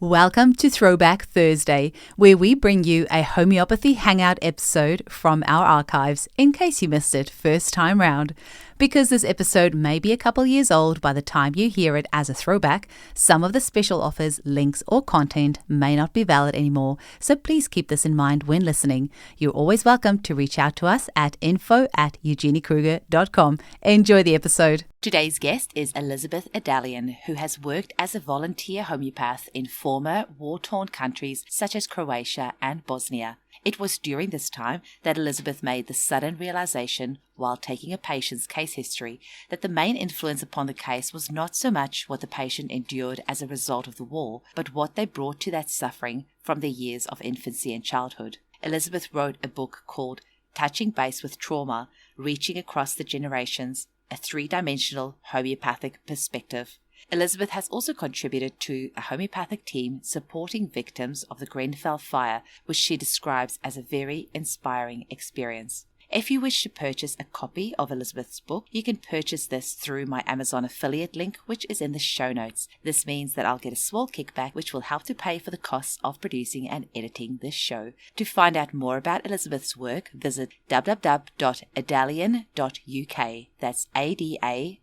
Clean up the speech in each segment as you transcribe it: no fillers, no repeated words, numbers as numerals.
Welcome to Throwback Thursday, where we bring you a homeopathy hangout episode from our archives in case you missed it first time round. Because this episode may be a couple years old by the time you hear it as a throwback, some of the special offers, links, or content may not be valid anymore, so please keep this in mind when listening. You're always welcome to reach out to us at info@eugeniekruger.com. Enjoy the episode. Today's guest is Elizabeth Adalian, who has worked as a volunteer homeopath in former war-torn countries such as Croatia and Bosnia. It was during this time that Elizabeth made the sudden realization, while taking a patient's case history, that the main influence upon the case was not so much what the patient endured as a result of the war, but what they brought to that suffering from their years of infancy and childhood. Elizabeth wrote a book called Touching Base with Trauma, Reaching Across the Generations, a three-dimensional homeopathic perspective. Elizabeth has also contributed to a homeopathic team supporting victims of the Grenfell fire, which she describes as a very inspiring experience. If you wish to purchase a copy of Elizabeth's book, you can purchase this through my Amazon affiliate link, which is in the show notes. This means that I'll get a small kickback, which will help to pay for the costs of producing and editing this show. To find out more about Elizabeth's work, visit www.adalian.uk. That's ADALIAN.uk.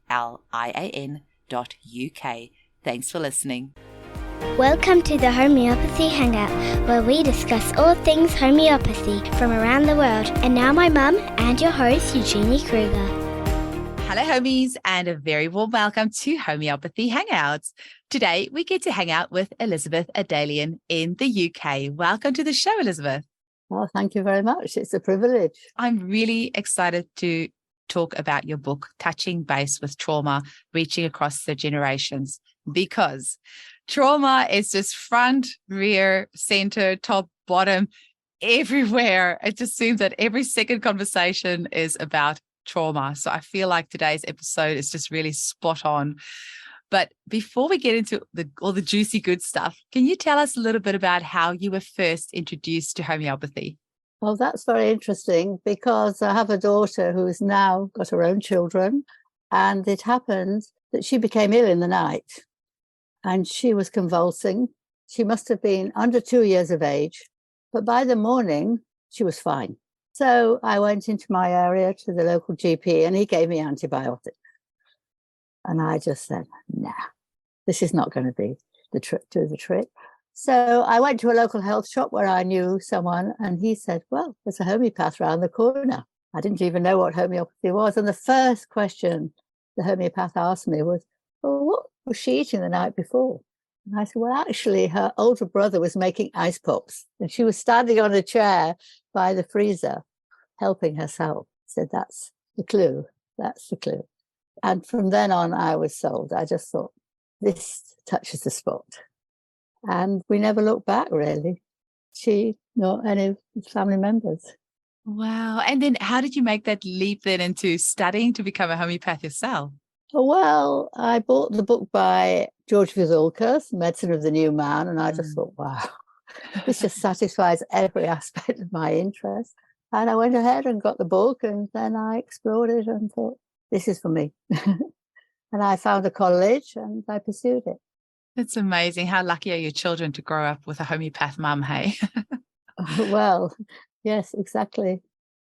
Thanks for listening. Welcome to the Homeopathy Hangout, where we discuss all things homeopathy from around the world. And now my mum and your host, Eugenie Kruger. Hello, homies, and a very warm welcome to Homeopathy Hangouts. Today, we get to hang out with Elizabeth Adalian in the UK. Welcome to the show, Elizabeth. Well, thank you very much. It's a privilege. I'm really excited to talk about your book, Touching Base with Trauma, Reaching Across the Generations, because trauma is just front, rear, center, top, bottom, everywhere. It just seems that every second conversation is about trauma. So I feel like today's episode is just really spot on. But before we get into all the juicy good stuff, can you tell us a little bit about how you were first introduced to homeopathy? Well, that's very interesting because I have a daughter who has now got her own children, and it happened that she became ill in the night and she was convulsing. She must have been under 2 years of age, but by the morning she was fine. So I went into my area to the local GP and he gave me antibiotics. And I just said, nah, this is not going to be the trick. So I went to a local health shop where I knew someone, and he said, well, there's a homeopath around the corner. I didn't even know what homeopathy was. And the first question the homeopath asked me was, well, what was she eating the night before? And I said, well, actually, her older brother was making ice pops, and she was standing on a chair by the freezer, helping herself. I said, that's the clue. That's the clue. And from then on, I was sold. I just thought, this touches the spot. And we never looked back, really. She, nor any of his family members. Wow. And then how did you make that leap then into studying to become a homeopath yourself? Well, I bought the book by George Vizulkas, Medicine of the New Man, and I just thought, wow, this just satisfies every aspect of my interest. And I went ahead and got the book, and then I explored it and thought, this is for me. And I found a college and I pursued it. It's amazing. How lucky are your children to grow up with a homeopath mum, hey? Well, yes, exactly.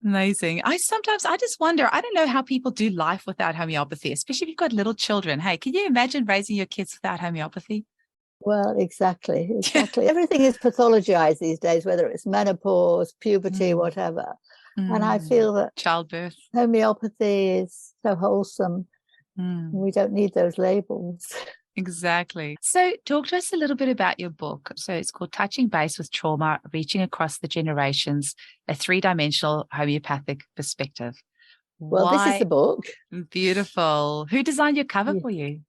Amazing. I just wonder, I don't know how people do life without homeopathy, especially if you've got little children. Hey, can you imagine raising your kids without homeopathy? Well, exactly. Everything is pathologized these days, whether it's menopause, puberty, whatever. And I feel that childbirth, homeopathy is so wholesome. We don't need those labels. Exactly. So talk to us a little bit about your book. So it's called Touching Base with Trauma, Reaching Across the Generations, a three-dimensional homeopathic perspective. Well, this is the book. Beautiful. Who designed your cover for you?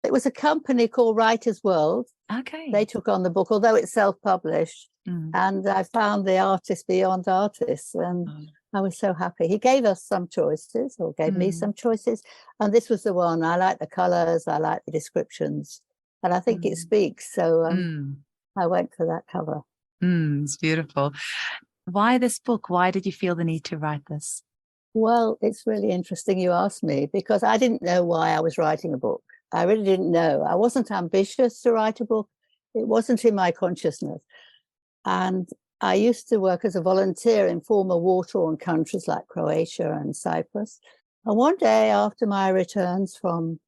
It was a company called Writer's World. Okay. They took on the book, although it's self-published. And I found the artist beyond artists, and I was so happy. He gave us some choices, or gave me some choices, and this was the one. I like the colours, I like the descriptions, and I think it speaks. So I went for that cover. It's beautiful. Why this book? Why did you feel the need to write this? Well, it's really interesting you asked me, because I didn't know why I was writing a book. I really didn't know. I wasn't ambitious to write a book. It wasn't in my consciousness. And I used to work as a volunteer in former war-torn countries like Croatia and Cyprus. And one day after my returns from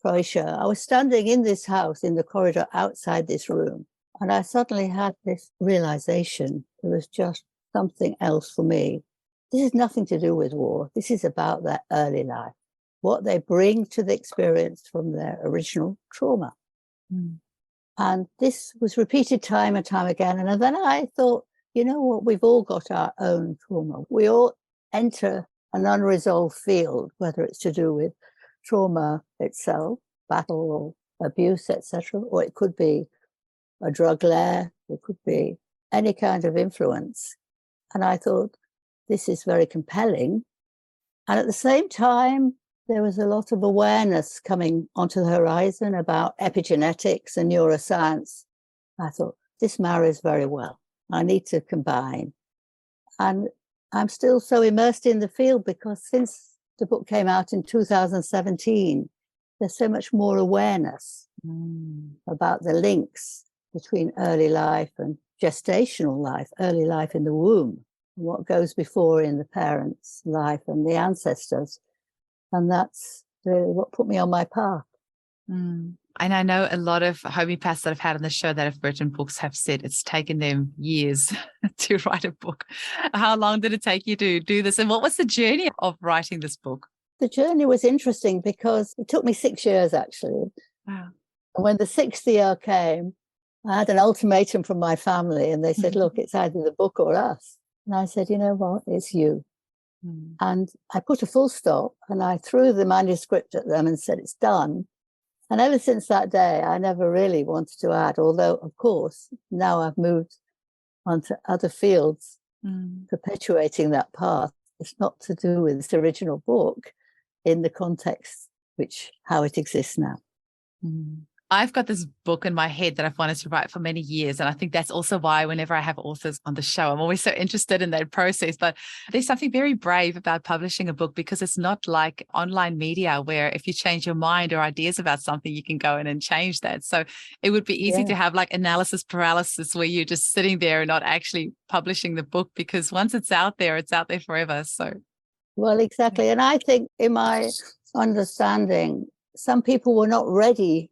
Croatia, I was standing in this house in the corridor outside this room. And I suddenly had this realization. It was just something else for me. This has nothing to do with war. This is about their early life, what they bring to the experience from their original trauma. Mm. And this was repeated time and time again. And then I thought, you know what, we've all got our own trauma. We all enter an unresolved field, whether it's to do with trauma itself, battle or abuse, etc., or it could be a drug lair, it could be any kind of influence. And I thought, this is very compelling. And at the same time, there was a lot of awareness coming onto the horizon about epigenetics and neuroscience. I thought, this marries very well. I need to combine. And I'm still so immersed in the field because since the book came out in 2017, there's so much more awareness about the links between early life and gestational life, early life in the womb, and what goes before in the parents' life and the ancestors. And that's really what put me on my path. And I know a lot of homeopaths that I've had on the show that have written books have said it's taken them years to write a book. How long did it take you to do this? And what was the journey of writing this book? The journey was interesting because it took me 6 years, actually. Wow. And when the 6th year came, I had an ultimatum from my family and they said, look, it's either the book or us. And I said, you know what, it's you. And I put a full stop and I threw the manuscript at them and said, it's done. And ever since that day, I never really wanted to add, although, of course, now I've moved onto other fields, perpetuating that path. It's not to do with this original book in the context how it exists now. I've got this book in my head that I've wanted to write for many years. And I think that's also why whenever I have authors on the show, I'm always so interested in that process. But there's something very brave about publishing a book because it's not like online media where if you change your mind or ideas about something, you can go in and change that. So it would be easy to have like analysis paralysis where you're just sitting there and not actually publishing the book because once it's out there forever. So. Well, exactly. And I think in my understanding, some people were not ready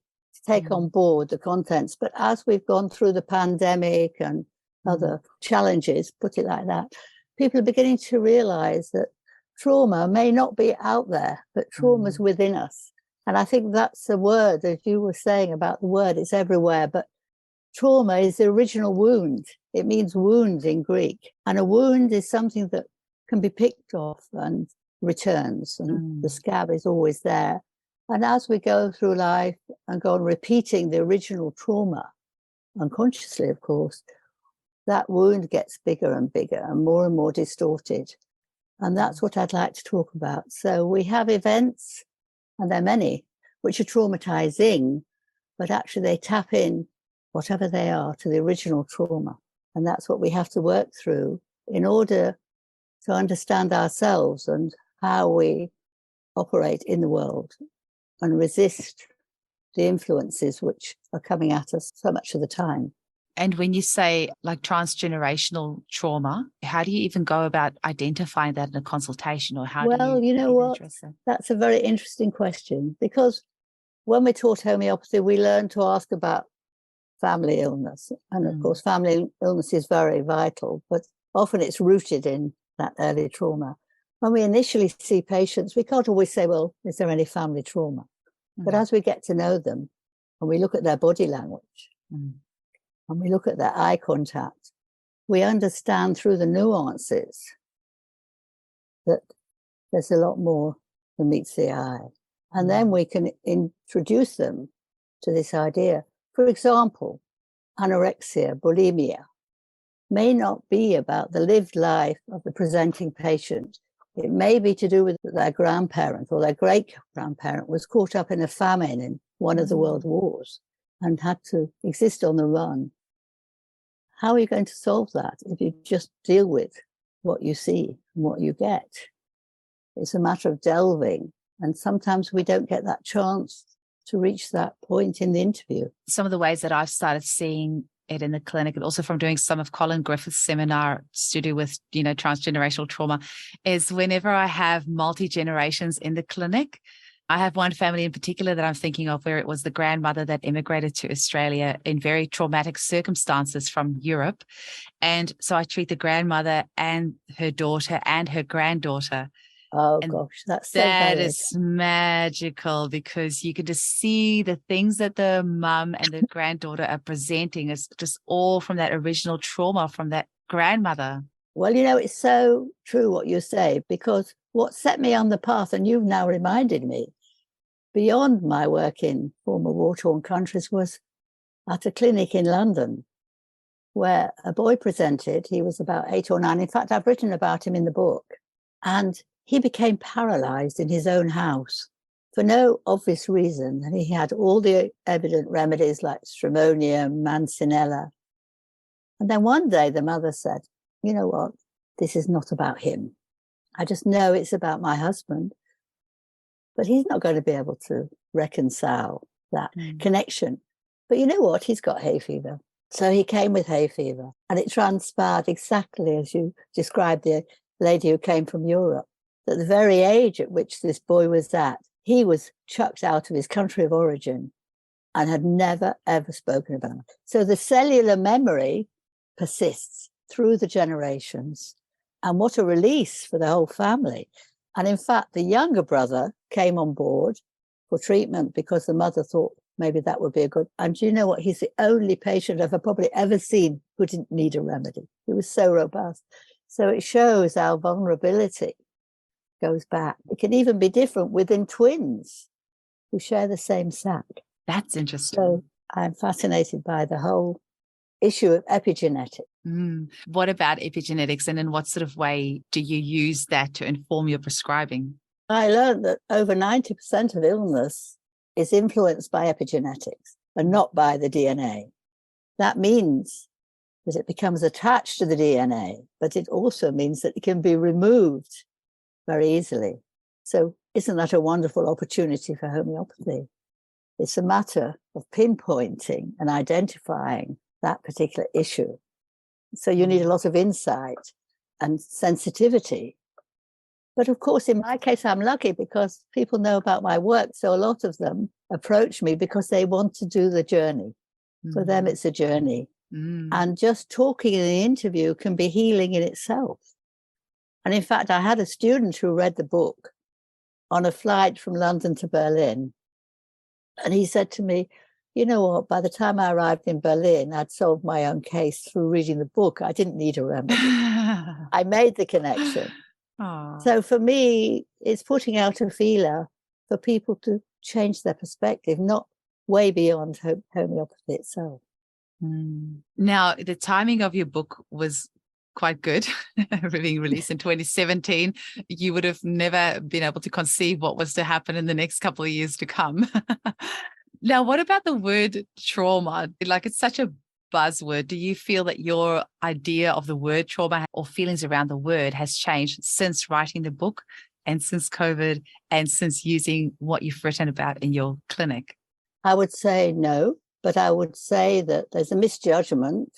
take on board the contents. But as we've gone through the pandemic and other challenges, put it like that, people are beginning to realize that trauma may not be out there, but trauma's within us. And I think that's a word, as you were saying about the word, it's everywhere. But trauma is the original wound. It means wound in Greek. And a wound is something that can be picked off and returns. And the scab is always there. And as we go through life and go on repeating the original trauma, unconsciously, of course, that wound gets bigger and bigger and more distorted. And that's what I'd like to talk about. So we have events, and there are many, which are traumatizing, but actually they tap in, whatever they are, to the original trauma. And that's what we have to work through in order to understand ourselves and how we operate in the world and resist the influences which are coming at us so much of the time. And when you say like transgenerational trauma, how do you even go about identifying that in a consultation or how do you? Well, you know what? That's a very interesting question because when we taught homeopathy, we learned to ask about family illness. And of course, family illness is very vital, but often it's rooted in that early trauma. When we initially see patients, we can't always say, well, is there any family trauma? But as we get to know them and we look at their body language and we look at their eye contact, we understand through the nuances that there's a lot more than meets the eye. And then we can introduce them to this idea. For example, anorexia, bulimia may not be about the lived life of the presenting patient. It may be to do with their grandparent or their great-grandparent was caught up in a famine in one of the world wars and had to exist on the run. How are you going to solve that if you just deal with what you see and what you get? It's a matter of delving. And sometimes we don't get that chance to reach that point in the interview. Some of the ways that I've started seeing it in the clinic, and also from doing some of Colin Griffith's seminar to do with, transgenerational trauma, is whenever I have multi-generations in the clinic. I have one family in particular that I'm thinking of where it was the grandmother that immigrated to Australia in very traumatic circumstances from Europe. And so I treat the grandmother and her daughter and her granddaughter. Oh, and gosh, that's so that varied. is magical, because you can just see the things that the mum and the granddaughter are presenting is just all from that original trauma from that grandmother. Well, it's so true what you say, because what set me on the path, and you've now reminded me, beyond my work in former war-torn countries, was at a clinic in London where a boy presented. He was about 8 or 9. In fact, I've written about him in the book. And he became paralyzed in his own house for no obvious reason. And he had all the evident remedies like stramonium, mancinella. And then one day the mother said, you know what, this is not about him. I just know it's about my husband. But he's not going to be able to reconcile that connection. But you know what? He's got hay fever. So he came with hay fever. And it transpired exactly as you described the lady who came from Europe. At the very age at which this boy was at, he was chucked out of his country of origin and had never, ever spoken about it. So the cellular memory persists through the generations. And what a release for the whole family. And in fact, the younger brother came on board for treatment because the mother thought maybe that would be a good. And you know what? He's the only patient I've probably ever seen who didn't need a remedy. He was so robust. So it shows our vulnerability goes back. It can even be different within twins who share the same sac. That's interesting. So I'm fascinated by the whole issue of epigenetics. What about epigenetics, and in what sort of way do you use that to inform your prescribing? I learned that over 90% of illness is influenced by epigenetics and not by the DNA. That means that it becomes attached to the DNA, but it also means that it can be removed very easily. So isn't that a wonderful opportunity for homeopathy? It's a matter of pinpointing and identifying that particular issue. So you need a lot of insight and sensitivity. But of course, in my case, I'm lucky because people know about my work. So a lot of them approach me because they want to do the journey. For them, it's a journey. And just talking in the interview can be healing in itself. And in fact, I had a student who read the book on a flight from London to Berlin. And he said to me, you know what, by the time I arrived in Berlin, I'd solved my own case through reading the book. I didn't need a remedy. I made the connection. Aww. So for me, it's putting out a feeler for people to change their perspective, not way beyond homeopathy itself. Now, the timing of your book was quite good, being released in 2017. You would have never been able to conceive what was to happen in the next couple of years to come. Now, what about the word trauma? Like, it's such a buzzword. Do you feel that your idea of the word trauma or feelings around the word has changed since writing the book and since COVID and since using what you've written about in your clinic? I would say no, but I would say that there's a misjudgment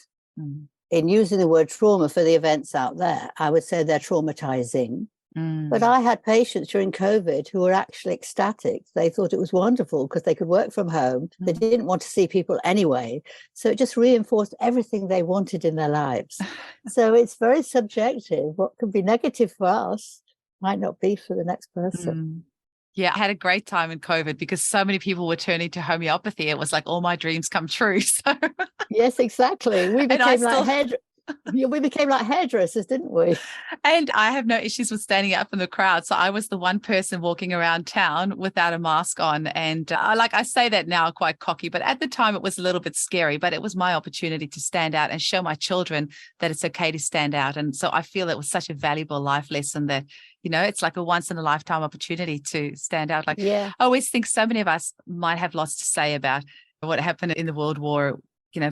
in using the word trauma for the events out there. I would say they're traumatizing. But I had patients during COVID who were actually ecstatic. They thought it was wonderful because they could work from home. They didn't want to see people anyway. So it just reinforced everything they wanted in their lives. So it's very subjective. What can be negative for us might not be for the next person. Yeah, I had a great time in COVID because so many people were turning to homeopathy. It was like all my dreams come true. So yes, exactly. We became like hairdressers, didn't we? And I have no issues with standing up in the crowd. So I was the one person walking around town without a mask on. And I say that now quite cocky, but at the time it was a little bit scary, but it was my opportunity to stand out and show my children that it's okay to stand out. And so I feel it was such a valuable life lesson that, it's like a once in a lifetime opportunity to stand out. I always think so many of us might have lots to say about what happened in the World War.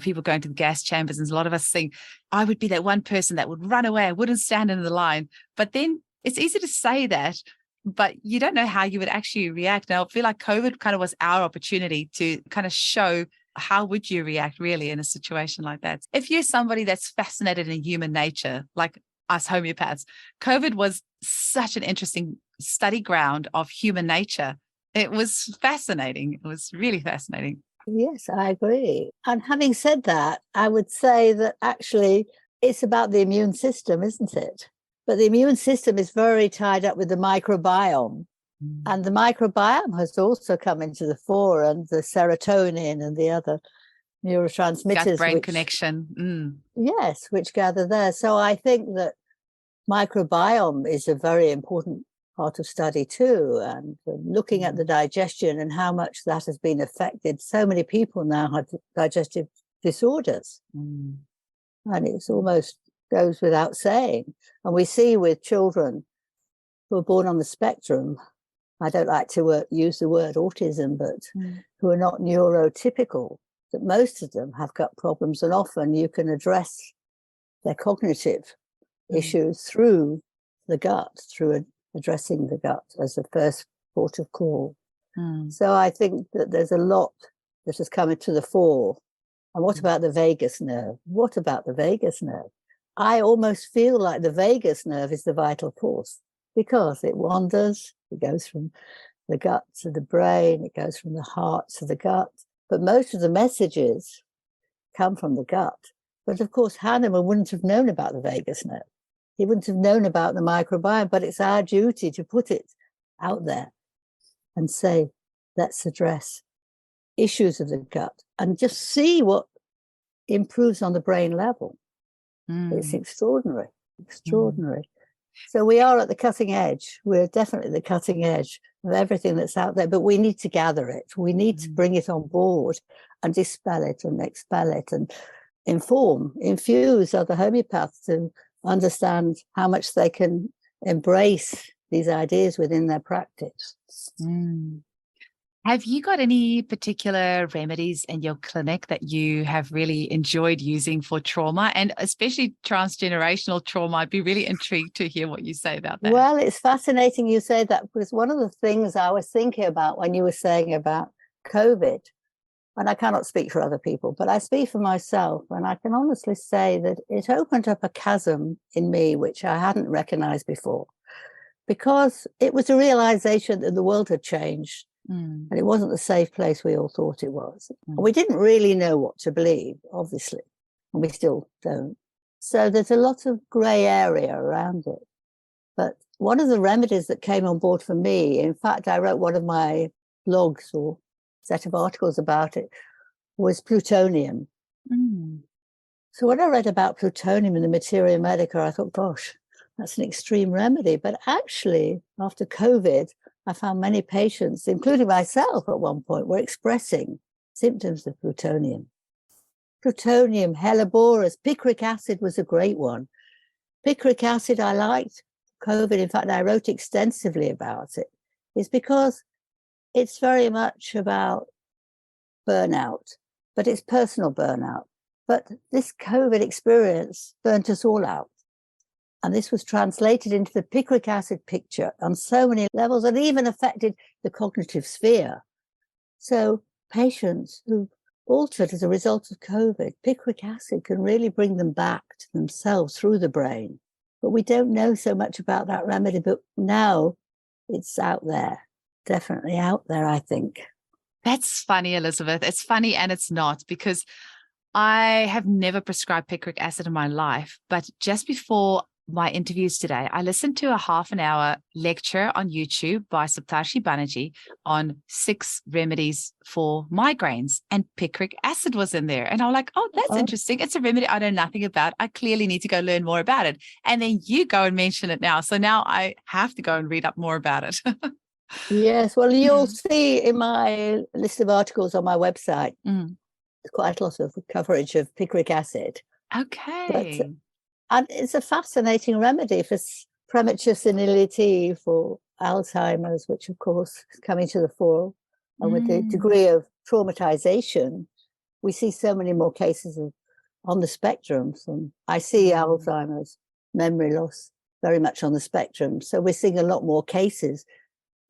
People going to the gas chambers, and a lot of us think, I would be that one person that would run away. I wouldn't stand in the line. But then it's easy to say that, but you don't know how you would actually react. Now, I feel like COVID kind of was our opportunity to kind of show how would you react really in a situation like that. If you're somebody that's fascinated in human nature, like us homeopaths, COVID was such an interesting study ground of human nature. It was fascinating. It was really fascinating. Yes, I agree. And having said that, I would say that actually it's about the immune system, isn't it? But the immune system is very tied up with the microbiome. And the microbiome has also come into the fore, and the serotonin and the other neurotransmitters. Gut-brain connection. Yes, which gather there. So I think that microbiome is a very important part of study too, and looking at the digestion and how much that has been affected. So many people now have digestive disorders, and it's almost goes without saying. And we see with children who are born on the spectrum, I don't like to use the word autism, but who are not neurotypical, that most of them have gut problems, and often you can address their cognitive issues through the gut, through addressing the gut as the first port of call. So I think that there's a lot that has come into the fore. And what about the vagus nerve? What about the vagus nerve? I almost feel like the vagus nerve is the vital force, because it wanders, it goes from the gut to the brain, it goes from the heart to the gut. But most of the messages come from the gut. But of course, Hahnemann wouldn't have known about the vagus nerve. He wouldn't have known about the microbiome, but it's our duty to put it out there and say, let's address issues of the gut and just see what improves on the brain level. It's extraordinary, extraordinary. So we are at the cutting edge. We're definitely the cutting edge of everything that's out there, but we need to gather it. We need to bring it on board and dispel it and expel it and infuse other homeopaths to understand how much they can embrace these ideas within their practice. Have you got any particular remedies in your clinic that you have really enjoyed using for trauma, and especially transgenerational trauma? I'd be really intrigued to hear what you say about that. Well, it's fascinating you say that, because one of the things I was thinking about when you were saying about COVID, and I cannot speak for other people, but I speak for myself, and I can honestly say that it opened up a chasm in me which I hadn't recognized before, because it was a realization that the world had changed. And it wasn't the safe place we all thought it was. And we didn't really know what to believe, obviously, and we still don't. So there's a lot of grey area around it. But one of the remedies that came on board for me, in fact, I wrote one of my blogs or set of articles about it, was plutonium. So when I read about plutonium in the Materia Medica, I thought, gosh, that's an extreme remedy. But actually, after COVID, I found many patients, including myself at one point, were expressing symptoms of plutonium. Plutonium, Helleborus, picric acid was a great one. Picric acid I liked. COVID, in fact, I wrote extensively about it. It's because it's very much about burnout, but it's personal burnout. But this COVID experience burnt us all out. And this was translated into the picric acid picture on so many levels, and even affected the cognitive sphere. So patients who altered as a result of COVID, picric acid can really bring them back to themselves through the brain. But we don't know so much about that remedy, but now it's out there, definitely out there, I think. That's funny, Elizabeth. It's funny and it's not, because I have never prescribed picric acid in my life, but just before my interviews today, I listened to a half-an-hour lecture on YouTube by Saptarshi Banerjee on 6 remedies for migraines, and picric acid was in there. And I'm like, oh, that's interesting. It's a remedy I know nothing about. I clearly need to go learn more about it. And then you go and mention it now. So now I have to go and read up more about it. Yes, well, you'll see in my list of articles on my website, there's quite a lot of coverage of picric acid. Okay. And it's a fascinating remedy for premature senility, for Alzheimer's, which, of course, is coming to the fore. And with the degree of traumatization, we see so many more cases on the spectrum. I see Alzheimer's, memory loss, very much on the spectrum. So we're seeing a lot more cases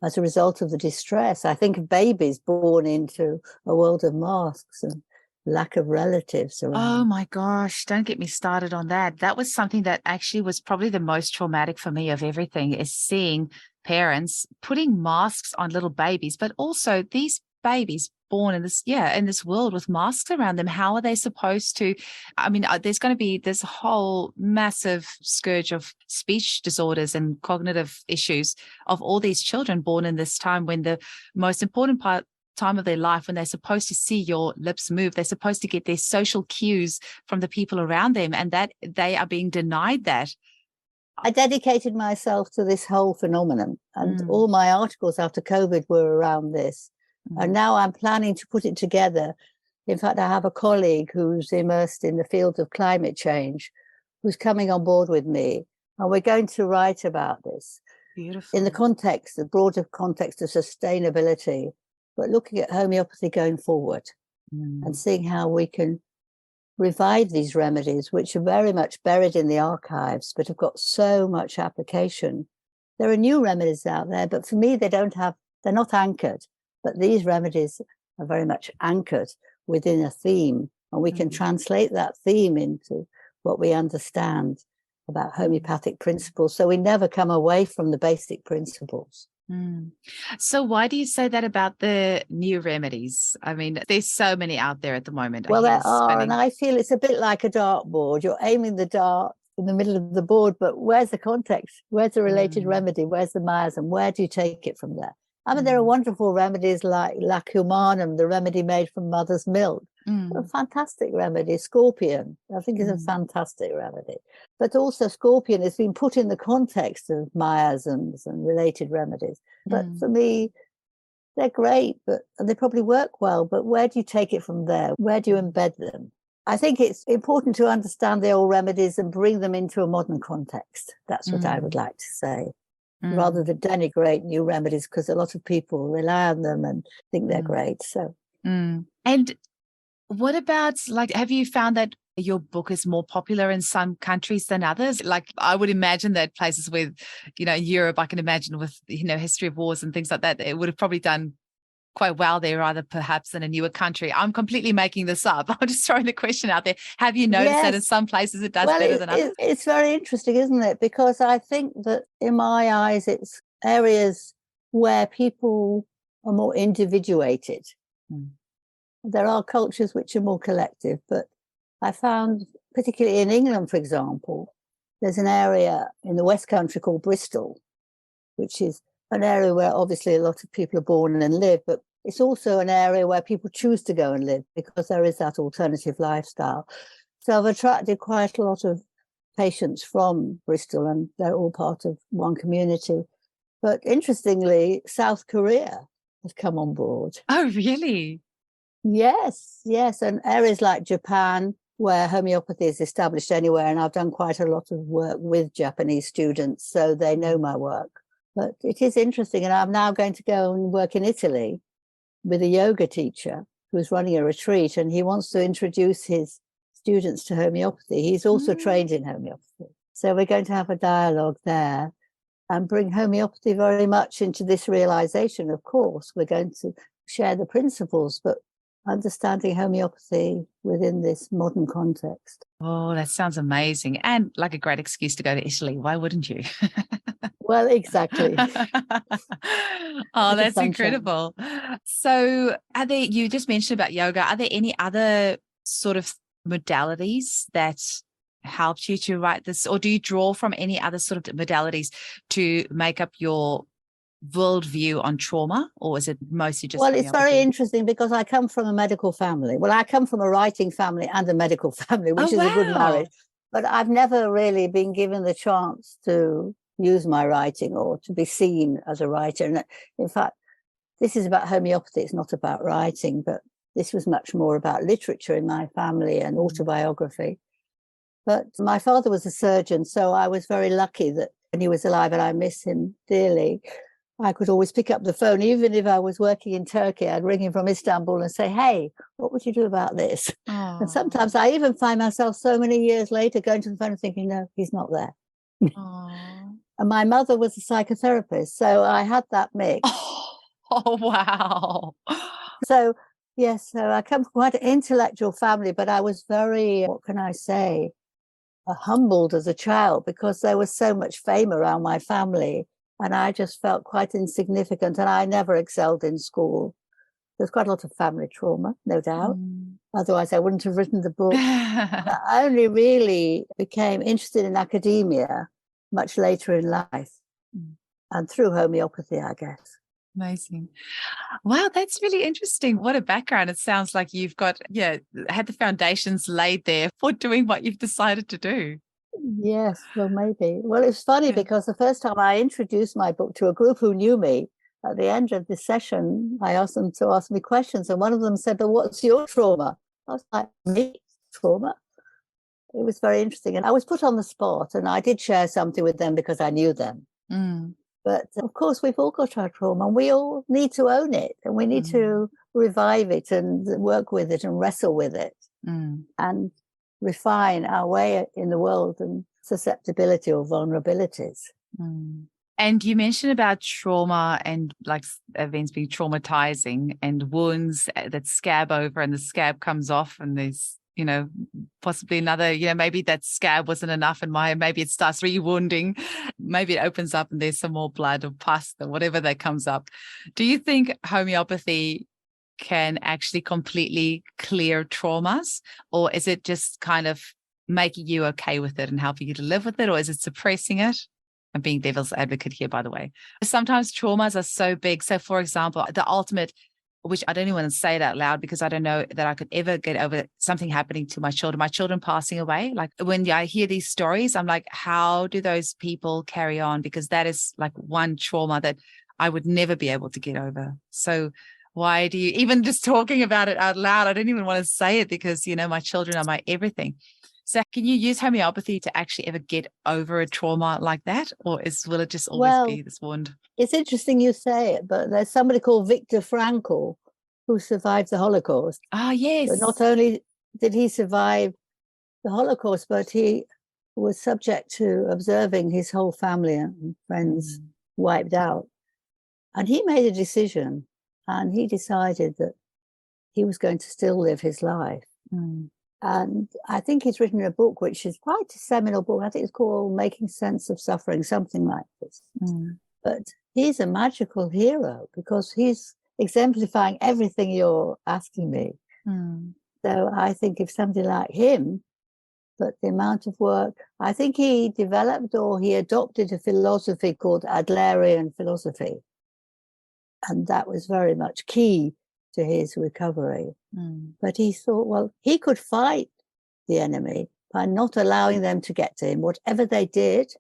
as a result of the distress. I think of babies born into a world of masks and lack of relatives around. Oh my gosh, don't get me started on that. That was something that actually was probably the most traumatic for me of everything, is seeing parents putting masks on little babies, but also these babies born in this world with masks around them. How are they supposed to, there's going to be this whole massive scourge of speech disorders and cognitive issues of all these children born in this time, when the most important time of their life, when they're supposed to see your lips move, they're supposed to get their social cues from the people around them, and that they are being denied that. I dedicated myself to this whole phenomenon, and all my articles after COVID were around this. And now I'm planning to put it together. In fact, I have a colleague who's immersed in the field of climate change, who's coming on board with me, and we're going to write about this. Beautiful. In the broader context of sustainability, but looking at homeopathy going forward and seeing how we can revive these remedies, which are very much buried in the archives, but have got so much application. There are new remedies out there, but for me, they're not anchored. But these remedies are very much anchored within a theme, and we can translate that theme into what we understand about homeopathic principles. So we never come away from the basic principles. So why do you say that about the new remedies? I mean, there's so many out there at the moment. Well, there are, and I feel it's a bit like a dartboard. You're aiming the dart in the middle of the board, but where's the context? Where's the related remedy? Where's the miasm? Where do you take it from there? I mean, there are wonderful remedies like lacumanum, the remedy made from mother's milk. A fantastic remedy. Scorpion, I think, is a fantastic remedy. But also scorpion has been put in the context of miasms and related remedies. But for me, they're great, and they probably work well. But where do you take it from there? Where do you embed them? I think it's important to understand the old remedies and bring them into a modern context. That's what I would like to say. Rather than denigrate new remedies, because a lot of people rely on them and think they're great. So, And what about, have you found that your book is more popular in some countries than others? Like, I would imagine that places with, Europe, I can imagine with, history of wars and things like that, it would have probably done quite well there, rather perhaps in a newer country. I'm completely making this up. I'm just throwing the question out there. Have you noticed that in some places it does better than others? It's very interesting, isn't it? Because I think that in my eyes, it's areas where people are more individuated. There are cultures which are more collective, but I found, particularly in England, for example, there's an area in the West Country called Bristol, which is an area where obviously a lot of people are born and live, but it's also an area where people choose to go and live because there is that alternative lifestyle. So I've attracted quite a lot of patients from Bristol, and they're all part of one community. But interestingly, South Korea has come on board. Oh, really? Yes. And areas like Japan, where homeopathy is established anywhere, and I've done quite a lot of work with Japanese students, so they know my work. But it is interesting, and I'm now going to go and work in Italy with a yoga teacher who's running a retreat, and he wants to introduce his students to homeopathy. He's also trained in homeopathy. So we're going to have a dialogue there and bring homeopathy very much into this realization. Of course, we're going to share the principles, but understanding homeopathy within this modern context. Oh, that sounds amazing. And like a great excuse to go to Italy. Why wouldn't you? Well, exactly. Oh, that's incredible. So you just mentioned about yoga. Are there any other sort of modalities that helped you to write this? Or do you draw from any other sort of modalities to make up your worldview on trauma, or is it mostly just Well, it's very interesting because I come from a medical family. Well, I come from a writing family and a medical family, which is a good marriage. But I've never really been given the chance to use my writing or to be seen as a writer. And in fact, this is about homeopathy. It's not about writing, but this was much more about literature in my family and autobiography. But my father was a surgeon, so I was very lucky that when he was alive, and I miss him dearly, I could always pick up the phone. Even if I was working in Turkey, I'd ring him from Istanbul and say, hey, what would you do about this? And sometimes I even find myself so many years later going to the phone and thinking, no, he's not there. Oh. And my mother was a psychotherapist, so I had that mix. Oh, wow. So, yes, so I come from quite an intellectual family, but I was very, what can I say, humbled as a child because there was so much fame around my family. And I just felt quite insignificant, and I never excelled in school. There's quite a lot of family trauma, no doubt. Otherwise, I wouldn't have written the book. I only really became interested in academia much later in life and through homeopathy, I guess. Amazing. Wow, that's really interesting. What a background. It sounds like you've got, had the foundations laid there for doing what you've decided to do. Yes, well, maybe. Well, it's funny because the first time I introduced my book to a group who knew me, at the end of the session, I asked them to ask me questions. And one of them said, "But what's your trauma?" I was like, "Me? Trauma?" It was very interesting. And I was put on the spot, and I did share something with them because I knew them. But of course, we've all got our trauma, and we all need to own it, and we need to revive it and work with it and wrestle with it and refine our way in the world and susceptibility or vulnerabilities. And you mentioned about trauma and like events being traumatizing and wounds that scab over and the scab comes off and there's, possibly another, maybe that scab wasn't enough and maybe it starts re-wounding. Maybe it opens up and there's some more blood or pus or whatever that comes up. Do you think homeopathy can actually completely clear traumas, or is it just kind of making you okay with it and helping you to live with it, or is it suppressing it? I'm being devil's advocate here, by the way. Sometimes traumas are so big. So, for example, the ultimate, which I don't even want to say it out loud because I don't know that I could ever get over something happening to my children passing away. Like when I hear these stories, I'm like, how do those people carry on? Because that is like one trauma that I would never be able to get over. So why do you, even just talking about it out loud, I don't even want to say it because, my children are my everything. So can you use homeopathy to actually ever get over a trauma like that? Or will it just always be this wound? It's interesting you say it, but there's somebody called Viktor Frankl who survived the Holocaust. Ah, yes. But not only did he survive the Holocaust, but he was subject to observing his whole family and friends wiped out. And he made a decision, and he decided that he was going to still live his life. And I think he's written a book, which is quite a seminal book. I think it's called Making Sense of Suffering, something like this. But he's a magical hero because he's exemplifying everything you're asking me. So I think if somebody like him, but the amount of work, I think he developed or he adopted a philosophy called Adalian philosophy. And that was very much key to his recovery. But he thought, well, he could fight the enemy by not allowing them to get to him. Whatever they did,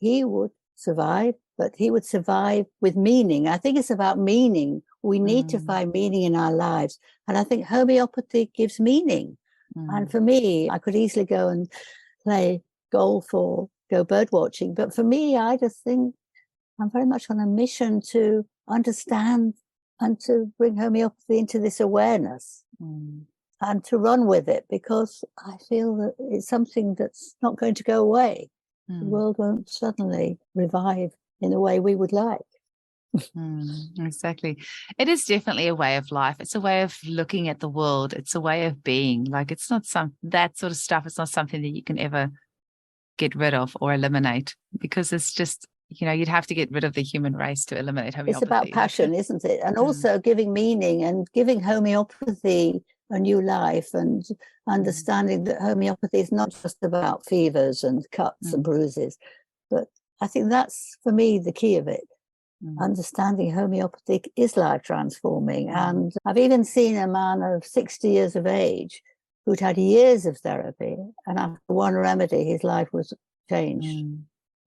he would survive, but he would survive with meaning. I think it's about meaning. We need to find meaning in our lives. And I think homeopathy gives meaning. And for me, I could easily go and play golf or go bird watching. But for me, I just think I'm very much on a mission to understand and to bring homeopathy into this awareness and to run with it, because I feel that it's something that's not going to go away. The world won't suddenly revive in the way we would like. Exactly. It is definitely a way of life. It's a way of looking at the world. It's a way of being. Like it's not that sort of stuff. It's not something that you can ever get rid of or eliminate, because it's just, you'd have to get rid of the human race to eliminate homeopathy. It's about passion, isn't it? And also giving meaning and giving homeopathy a new life, and understanding that homeopathy is not just about fevers and cuts and bruises. But I think that's, for me, the key of it. Understanding homeopathic is life transforming. And I've even seen a man of 60 years of age who'd had years of therapy, and after one remedy, his life was changed.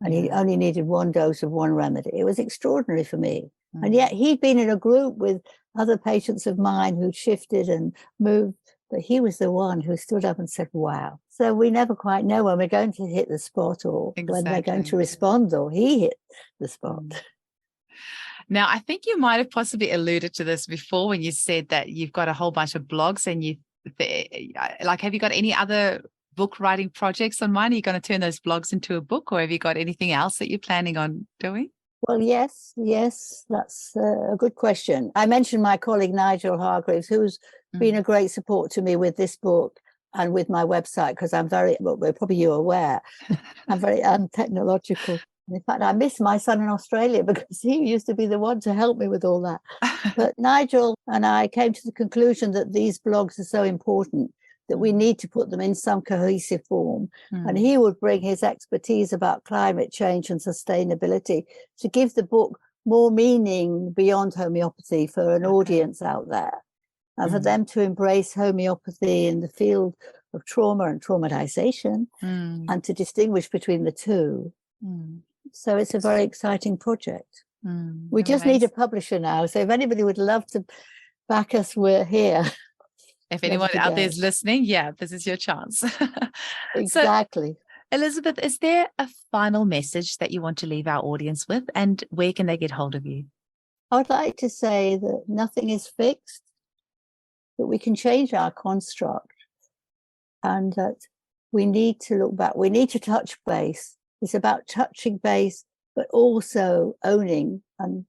And he only needed one dose of one remedy. It was extraordinary for me. And yet he'd been in a group with other patients of mine who'd shifted and moved, but he was the one who stood up and said, wow. So we never quite know when we're going to hit the spot, or when they're going to respond, or he hit the spot. Now, I think you might have possibly alluded to this before when you said that you've got a whole bunch of blogs, and have you got any other book writing projects on mind? Are you going to turn those blogs into a book, or have you got anything else that you're planning on doing? Well, yes, that's a good question. I mentioned my colleague Nigel Hargreaves, who's been a great support to me with this book and with my website, because I'm probably you're aware, I'm very untechnological. In fact, I miss my son in Australia because he used to be the one to help me with all that. But Nigel and I came to the conclusion that these blogs are so important that we need to put them in some cohesive form. And he would bring his expertise about climate change and sustainability to give the book more meaning beyond homeopathy for an audience out there, and for them to embrace homeopathy in the field of trauma and traumatization, and to distinguish between the two. So it's a very exciting project. We just need a publisher now. So if anybody would love to back us, we're here. If anyone out there is listening, this is your chance. Exactly. So, Elizabeth, is there a final message that you want to leave our audience with, and where can they get hold of you? I'd like to say that nothing is fixed, that we can change our construct, and that we need to look back. We need to touch base. It's about touching base, but also owning and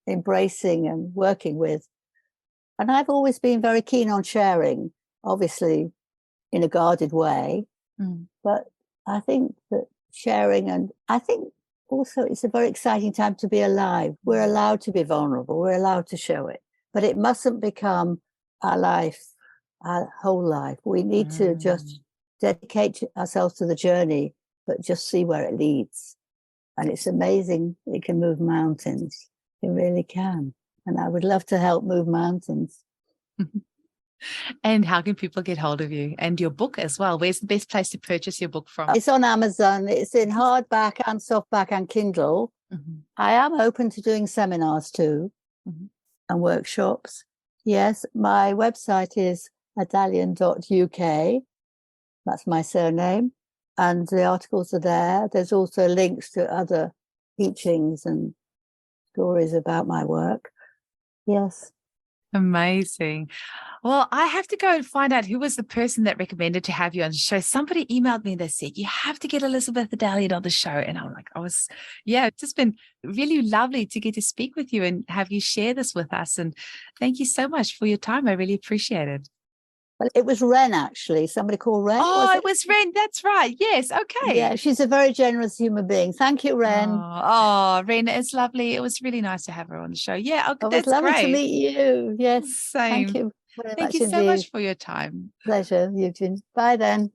embracing and working with. And I've always been very keen on sharing, obviously in a guarded way, but I think that sharing, and I think also it's a very exciting time to be alive. We're allowed to be vulnerable. We're allowed to show it, but it mustn't become our life, our whole life. We need to just dedicate ourselves to the journey, but just see where it leads. And it's amazing. It can move mountains. It really can. And I would love to help move mountains. And how can people get hold of you and your book as well? Where's the best place to purchase your book from? It's on Amazon. It's in hardback and softback and Kindle. I am open to doing seminars too, and workshops. Yes, my website is adalian.uk. That's my surname. And the articles are there. There's also links to other teachings and stories about my work. Yes. Amazing. Well, I have to go and find out who was the person that recommended to have you on the show. Somebody emailed me and they said, you have to get Elizabeth Adalian on the show. And I'm like, it's just been really lovely to get to speak with you and have you share this with us. And thank you so much for your time. I really appreciate it. Well, it was Ren, actually. Somebody called Ren. Oh, it was Ren. That's right. Yes. Okay. Yeah, she's a very generous human being. Thank you, Ren. Oh, Ren, it's lovely. It was really nice to have her on the show. Yeah, okay, it was lovely to meet you. Yes. Same. Thank you. Thank you so much for your time. Pleasure, Eugene. Bye then.